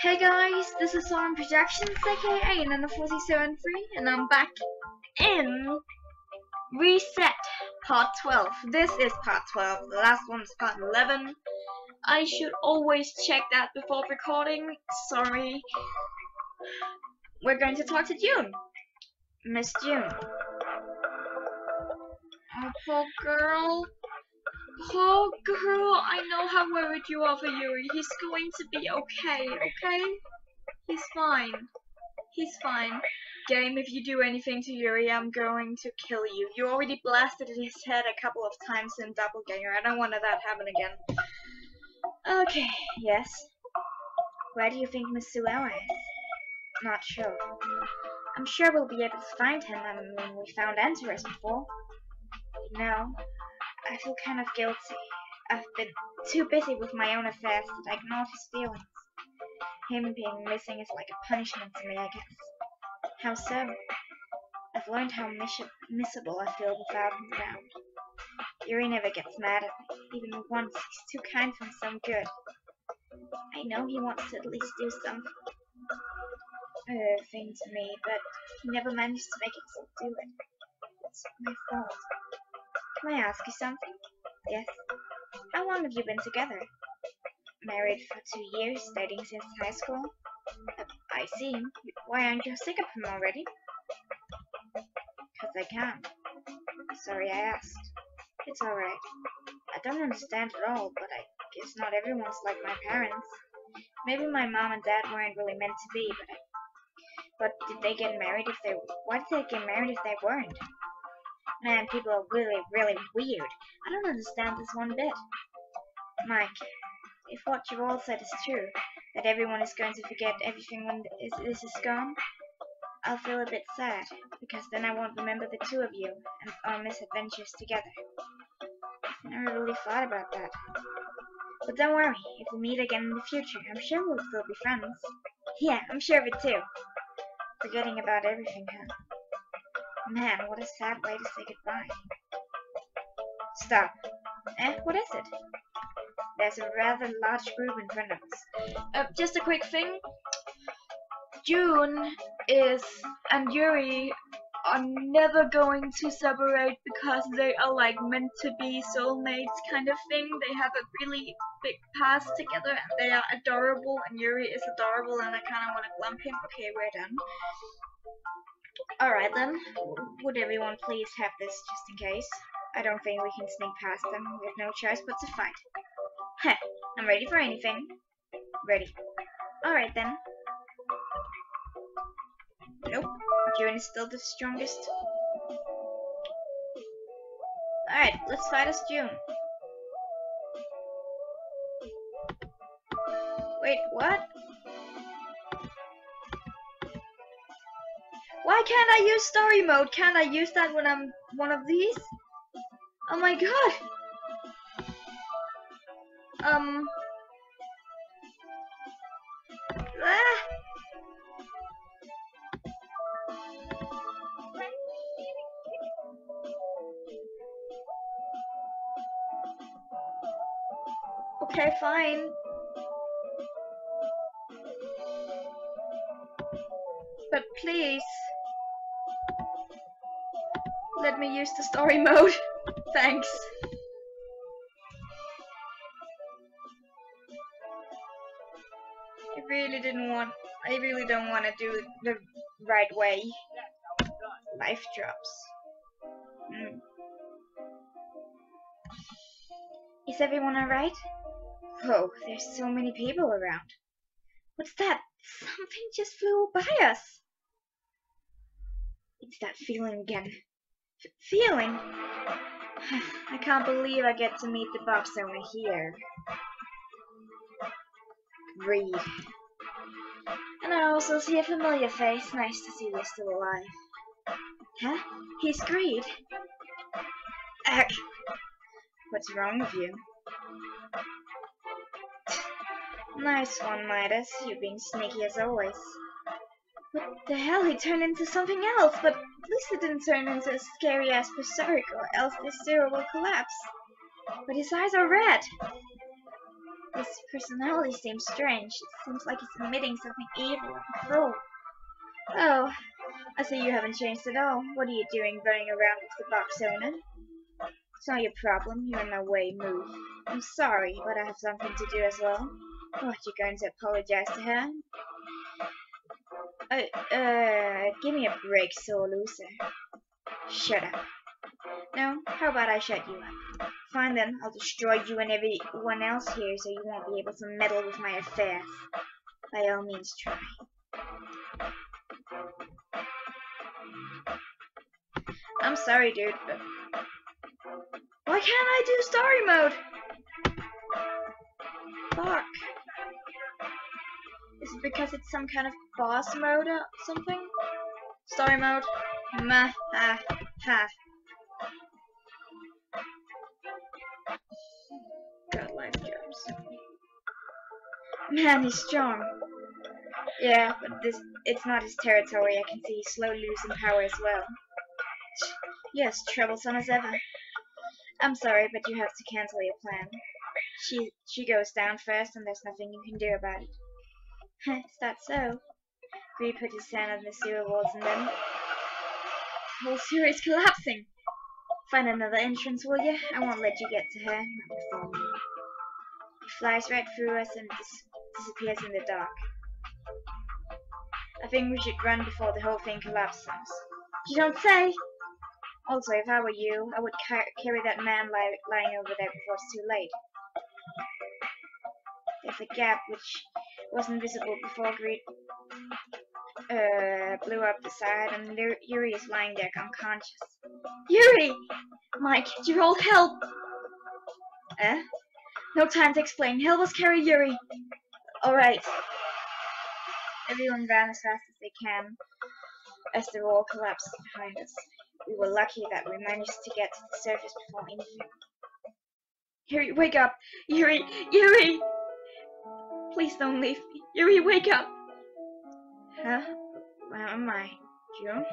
Hey guys, this is Soren Projections, aka Nana473, and I'm back in Reset Part 12. This is Part 12, the last one is Part 11. I should always check that before recording, sorry. We're going to talk to June. Miss June. Oh, poor girl. Poor girl, I know how worried you are for Yuri. He's going to be okay, okay? He's fine. He's fine. Game, if you do anything to Yuri, I'm going to kill you. You already blasted his head a couple of times in Doppelganger. I don't want that to happen again. Okay, yes. Where do you think Miss Suella is? Not sure. I'm sure we'll be able to find him. I mean, we found Enterus before. No. I feel kind of guilty. I've been too busy with my own affairs that I ignored his feelings. Him being missing is like a punishment to me, I guess. How so? I've learned how missable I feel without him around. Yuri never gets mad at me, even once. He's too kind for some good. I know he wants to at least do some thing to me, but he never managed to make himself do it. It's my fault. Can I ask you something? Yes. How long have you been together? Married for 2 years, dating since high school. I see. Why aren't you sick of him already? Because I can't. Sorry I asked. It's alright. I don't understand at all, but I guess not everyone's like my parents. Maybe my mom and dad weren't really meant to be, but did they get married if they... Why did they get married if they weren't? Man, people are really, really weird. I don't understand this one bit. Mike, if what you all said is true, that everyone is going to forget everything when this is gone, I'll feel a bit sad, because then I won't remember the two of you and our misadventures together. I never really thought about that. But don't worry, if we meet again in the future, I'm sure we'll still be friends. Yeah, I'm sure of it too. Forgetting about everything, huh? Man, what a sad way to say goodbye. Stop. What is it? There's a rather large group in front of us. Just a quick thing. June and Yuri are never going to separate because they are like meant to be soulmates kind of thing. They have a really big past together and they are adorable, and Yuri is adorable and I kind of want to lump him. Okay, we're done. Alright then, would everyone please have this just in case? I don't think we can sneak past them, we have no choice but to fight. Heh, I'm ready for anything. Ready. Alright then. Nope, June is still the strongest. Alright, let's fight as June. Wait, what? Why can't I use story mode? Can't I use that when I'm one of these? Oh my god! Okay, fine. But please, let me use the story mode. Thanks. I really don't want to do it the right way. Life drops. Is everyone alright? Whoa, there's so many people around. What's that? Something just flew by us. It's that feeling again. Feeling? I can't believe I get to meet the box owner here. Greed. And I also see a familiar face. Nice to see they're still alive. Huh? He's Greed. Ugh. What's wrong with you? Nice one, Midas. You're being sneaky as always. What the hell? He turned into something else, but at least it didn't turn into a scary-ass berserk, or else this zero will collapse. But his eyes are red! This personality seems strange. It seems like it's emitting something evil and cruel. Oh, I see you haven't changed at all. What are you doing running around with the box owner? It's not your problem. You're in my way. Move. I'm sorry, but I have something to do as well. What, you're going to apologize to her? Give me a break, sore loser. Shut up. No, how about I shut you up? Fine then, I'll destroy you and everyone else here so you won't be able to meddle with my affairs. By all means, try. I'm sorry, dude, but why can't I do story mode? Fuck. Is it because it's some kind of boss mode or something? Story mode? Meh, ha, ha. God, life jobs. Man, he's strong. Yeah, but it's not his territory. I can see he's slowly losing power as well. Yes, troublesome as ever. I'm sorry, but you have to cancel your plan. She goes down first, and there's nothing you can do about it. Is that so? Gree put his hand on the sewer walls, and then the whole sewer is collapsing. Find another entrance, will you? I won't let you get to her. Not before me. He flies right through us and disappears in the dark. I think we should run before the whole thing collapses. You don't say! Also, if I were you, I would carry that man lying over there before it's too late. There's a gap which wasn't visible before Gree blew up the side, and Yuri is lying there unconscious. Yuri! Mike, you all help! No time to explain. Help us carry Yuri! Alright. Everyone ran as fast as they can as the wall collapsed behind us. We were lucky that we managed to get to the surface before anything. Yuri, wake up! Yuri! Yuri! Please don't leave me. Yuri, wake up! Huh? Where am I? Jun?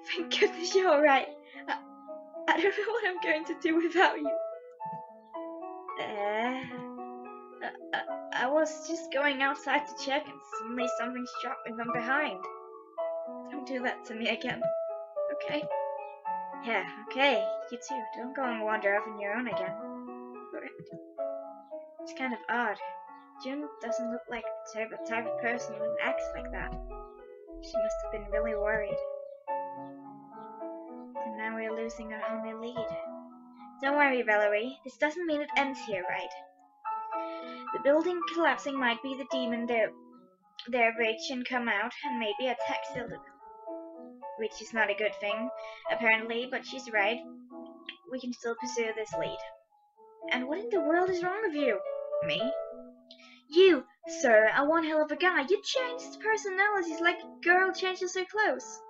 Thank goodness you're alright. I don't know what I'm going to do without you. I was just going outside to check and suddenly something shot me from behind. Don't do that to me again. Okay? Yeah, okay. You too. Don't go and wander off on your own again. It's kind of odd. Jun doesn't look like the type of person who acts like that. She must have been really worried. And now we're losing our only lead. Don't worry, Valerie. This doesn't mean it ends here, right? The building collapsing might be the demon there rage and come out and maybe attack Silver. Which is not a good thing, apparently, but she's right. We can still pursue this lead. And what in the world is wrong with you? Me? You, sir, are one hell of a guy. You changed personalities like a girl changes her clothes.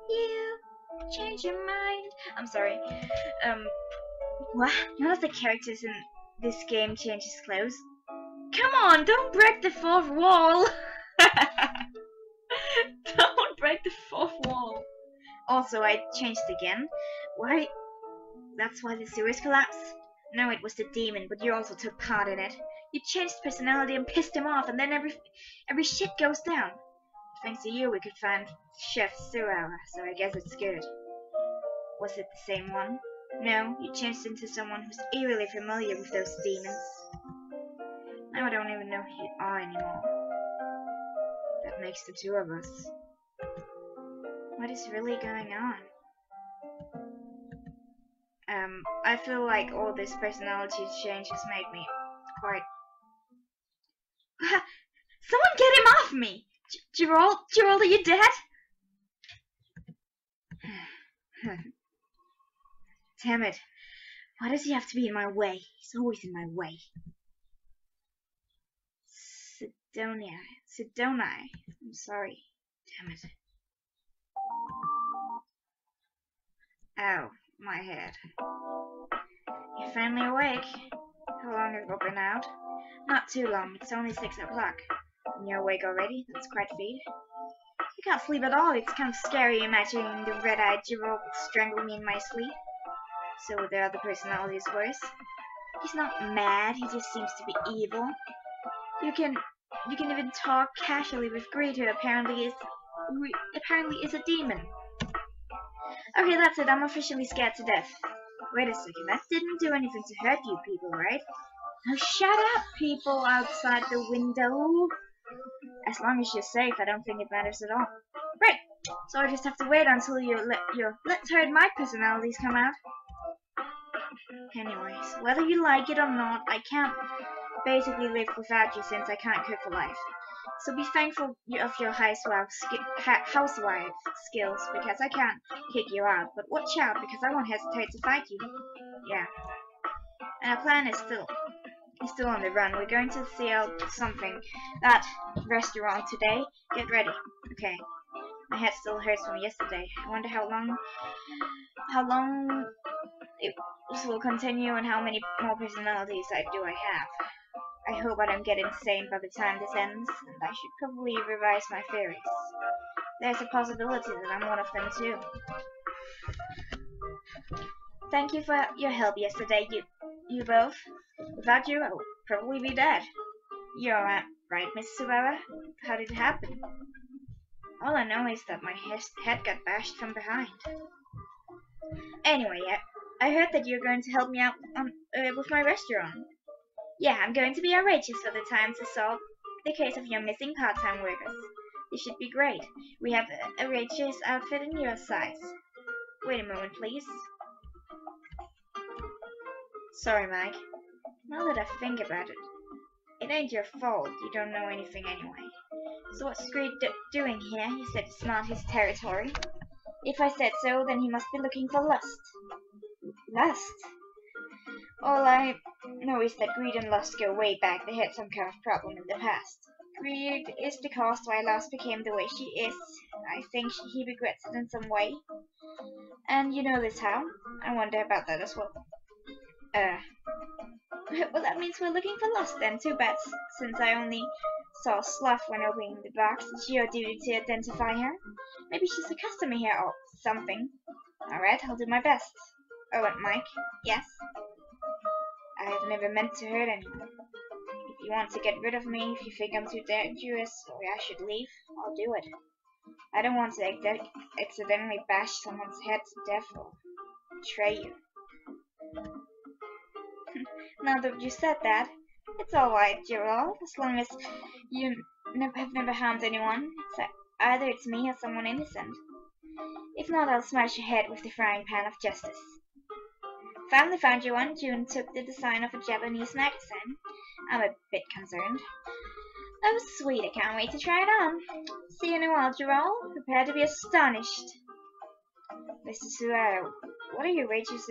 You change your mind. I'm sorry. What? None of the characters in this game change his clothes. Come on, don't break the fourth wall. Don't break the fourth wall. Also, I changed again. Why? That's why the sewers collapsed? No, it was the demon, but you also took part in it. You changed personality and pissed him off, and then every shit goes down. Thanks to you, we could find Chef Suara, so I guess it's good. Was it the same one? No, you changed into someone who's eerily familiar with those demons. Now I don't even know who you are anymore. That makes the two of us. What is really going on? I feel like all this personality change has made me quite... Someone get him off me! Gerald, are you dead? Damn it. Why does he have to be in my way? He's always in my way. Sidonii. I'm sorry. Damn it. Ow, my head. You're finally awake. How long have you been out? Not too long. It's only 6 o'clock. And you're awake already? That's quite a feat. I can't sleep at all. It's kind of scary imagining the red-eyed Gerald strangle me in my sleep. So were the other personalities worse? He's not mad, he just seems to be evil. You can even talk casually with Greed, who apparently is a demon. Okay, that's it. I'm officially scared to death. Wait a second. That didn't do anything to hurt you people, right? Now shut up, people outside the window. As long as you're safe, I don't think it matters at all. Right. So I just have to wait until your Let's Hurt My personalities come out. Anyways, whether you like it or not, I can't basically live without you since I can't cook for life. So be thankful of your housewife skills, because I can't kick you out. But watch out, because I won't hesitate to fight you. Yeah. And our plan is still on the run. We're going to see out that restaurant today. Get ready. Okay. My head still hurts from yesterday. I wonder how long it will continue and how many more personalities I have. I hope I don't get insane by the time this ends, and I should probably revise my theories. There's a possibility that I'm one of them too. Thank you for your help yesterday, you both. Without you, I would probably be dead. You're right, Miss Subaru? How did it happen? All I know is that my head got bashed from behind. Anyway, I heard that you're going to help me out with my restaurant. Yeah, I'm going to be outrageous for the time to solve the case of your missing part-time workers. This should be great. We have a outrageous outfit in your size. Wait a moment, please. Sorry, Mike. Now that I think about it, it ain't your fault. You don't know anything anyway. So what's Greed doing here? He said it's not his territory. If I said so, then he must be looking for lust. Lust? All I know is that Greed and Lust go way back. They had some kind of problem in the past. Greed is the cause why Lust became the way she is. I think he regrets it in some way. And you know this how? I wonder about that as well. Well, that means we're looking for Lust then. Too bad, since I only saw Sloth when opening the box. It's your duty to identify her. Maybe she's a customer here or something. Alright, I'll do my best. Oh, and Mike? Yes? I have never meant to hurt anyone. If you want to get rid of me, if you think I'm too dangerous or I should leave, I'll do it. I don't want to accidentally bash someone's head to death or betray you. Now that you said that, it's alright, Gerald, as long as you have never harmed anyone. Either it's me or someone innocent. If not, I'll smash your head with the frying pan of justice. Finally found you one. June took the design of a Japanese magazine. I'm a bit concerned. That was sweet. I can't wait to try it on. See you in a while, Gerald. Prepare to be astonished. Mr. Suero, what are your waiters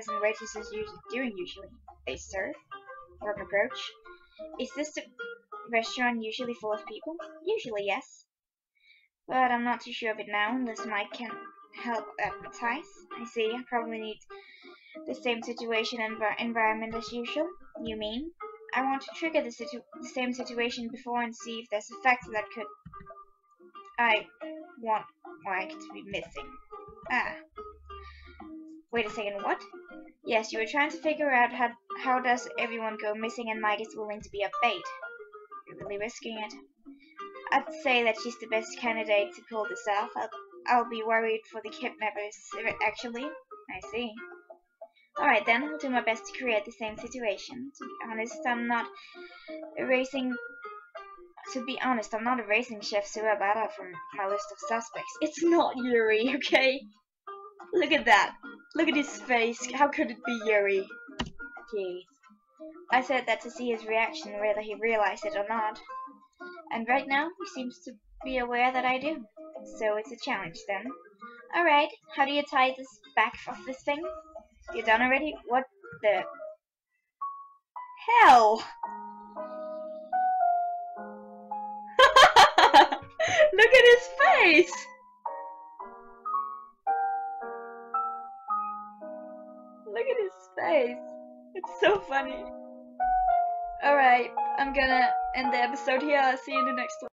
and waitresses doing usually? They serve? Or approach? Is this the restaurant usually full of people? Usually, yes. But I'm not too sure of it now, unless Mike can help advertise. I see. I probably need the same situation and environment as usual. You mean? I want to trigger the same situation before and see if there's a factor that could... I want Mike to be missing. Wait a second, what? Yes, you were trying to figure out how does everyone go missing and Mike is willing to be a bait. You're really risking it. I'd say that she's the best candidate to pull this off. I'll be worried for the kidnappers, actually. I see. Alright then, I'll do my best to create the same situation. To be honest, I'm not erasing Chef Suabara from my list of suspects. It's not Yuri, okay? Look at that. Look at his face. How could it be Yuri? Jeez. I said that to see his reaction, whether he realized it or not. And right now, he seems to be aware that I do. So it's a challenge then. Alright, how do you tie this back of this thing? You done already? What the hell? Look at his face! Look at his face. It's so funny. Alright, I'm gonna end the episode here. I'll see you in the next one.